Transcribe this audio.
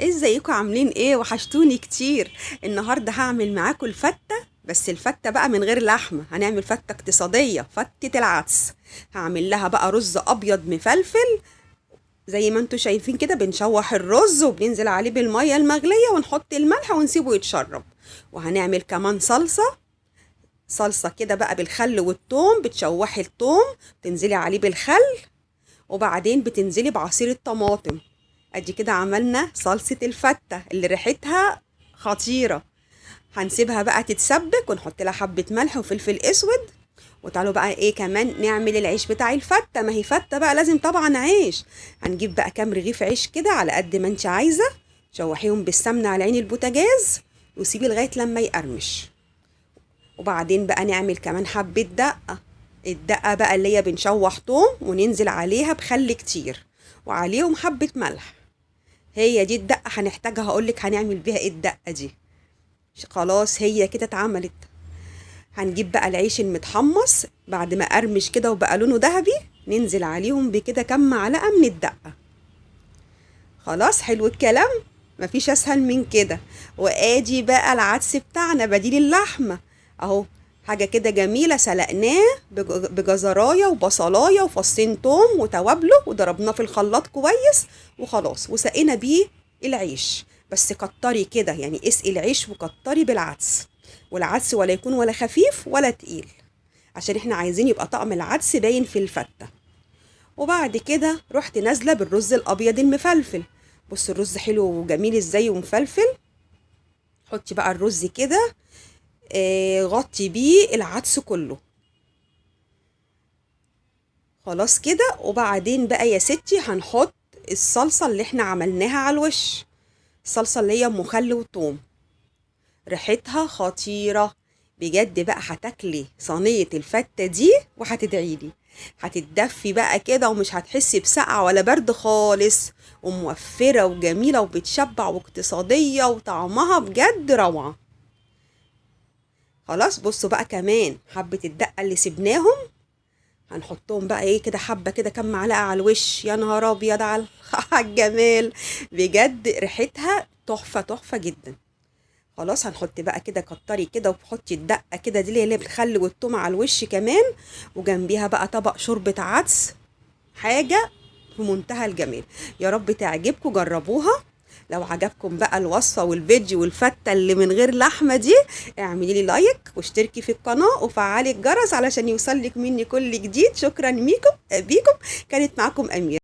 ازيكم عاملين ايه؟ وحشتوني كتير. النهارده هعمل معاكم الفتة، بس الفتة بقى من غير لحمة. هنعمل فتة اقتصادية، فتة العدس. هعمل لها بقى رز ابيض مفلفل. زي ما انتوا شايفين كده بنشوح الرز وبننزل عليه بالمية المغلية ونحط الملح ونسيبه يتشرب. وهنعمل كمان صلصة كده بقى بالخل والثوم. بتشوحي الثوم، تنزلي عليه بالخل، وبعدين بتنزلي بعصير الطماطم. ادي كده عملنا صلصة الفتة اللي ريحتها خطيرة. هنسيبها بقى تتسبك ونحط لها حبة ملح وفلفل اسود. وتعالوا بقى ايه كمان نعمل العيش بتاع الفتة. ما هي فتة بقى لازم طبعا عيش. هنجيب بقى كام رغيف عيش كده على قد ما انت عايزة. شوحيهم بالسمنة على عين البوتاجاز وسيبي لغاية لما يقرمش. وبعدين بقى نعمل كمان حبة دقة. الدقة بقى اللي هي بنشوح توم وننزل عليها بخل كتير وعليهم حبة ملح. هي دي الدقة هنحتاجها. هقولك هنعمل بيها ايه الدقة دي. خلاص هي كده اتعملت. هنجيب بقى العيش المتحمص بعد ما قرمش كده وبقى لونه ذهبي، ننزل عليهم بكده كام معلقة من الدقة. خلاص حلو الكلام، مفيش اسهل من كده. وادي بقى العدس بتاعنا بديل اللحمة اهو. حاجة كده جميلة، سلقناه بجزراية وبصلاية وفصين توم وتوابله وضربناه في الخلاط كويس وخلاص، وسقينا بيه العيش. بس كتري كده، يعني اسقي العيش وكتري بالعدس. والعدس ولا يكون ولا خفيف ولا تقيل، عشان احنا عايزين يبقى طعم العدس باين في الفتة. وبعد كده رحت نازلة بالرز الأبيض المفلفل. بص الرز حلو وجميل ازاي ومفلفل. حطي بقى الرز كده، غطي بيه العدس كله. خلاص كده. وبعدين بقى يا ستي هنحط الصلصة اللي احنا عملناها على الوش. الصلصة اللي هي ام خل وثوم، ريحتها خطيرة بجد. بقى هتاكلي صينية الفتة دي وهتدعيلي. هتتدفي بقى كده ومش هتحسي بسقعة ولا برد خالص، وموفرة وجميلة وبتشبع واقتصادية وطعمها بجد روعة. خلاص بصوا بقى كمان حبة الدقة اللي سبناهم هنحطهم بقى ايه كده حبة كده كام معلقة على الوش. يا نهار ابيض على على الجمال بجد، ريحتها تحفة تحفة جدا. خلاص هنحط بقى كده، كتري كده وحطي الدقة كده دي اللي بالخل والثوم على الوش كمان. وجنبيها بقى طبق شوربة عدس، حاجة في منتهى الجمال. يا رب تعجبكم، جربوها. لو عجبكم بقى الوصفة والفيديو والفتة اللي من غير لحمة دي، اعملي لي لايك واشتركي في القناة وفعلي الجرس علشان يوصلك مني كل جديد. شكرا بيكم. كانت معاكم أميرة.